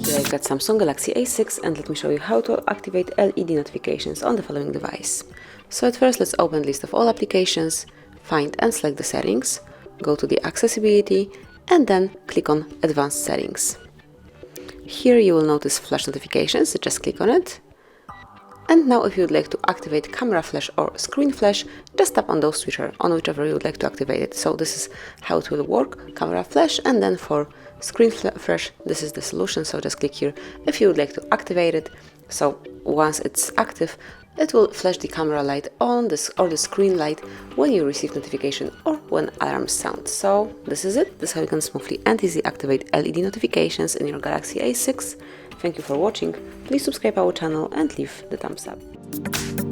Here I've got Samsung Galaxy A6 and let me show you how to activate LED notifications on the following device. So at first let's open the list of all applications, find and select the settings, go to the accessibility and then click on advanced settings. Here you will notice flash notifications, so just click on it. And now if you would like to activate camera flash or screen flash, just tap on those switcher on whichever you would like to activate it. So this is how it will work, camera flash, and then for screen flash, this is the solution, so just click here if you would like to activate it. So once it's active, it will flash the camera light on this or the screen light when you receive notification or when alarms sound. So this is it. This is how you can smoothly and easily activate LED notifications in your Galaxy A6. Thank you for watching. Please subscribe our channel and leave the thumbs up.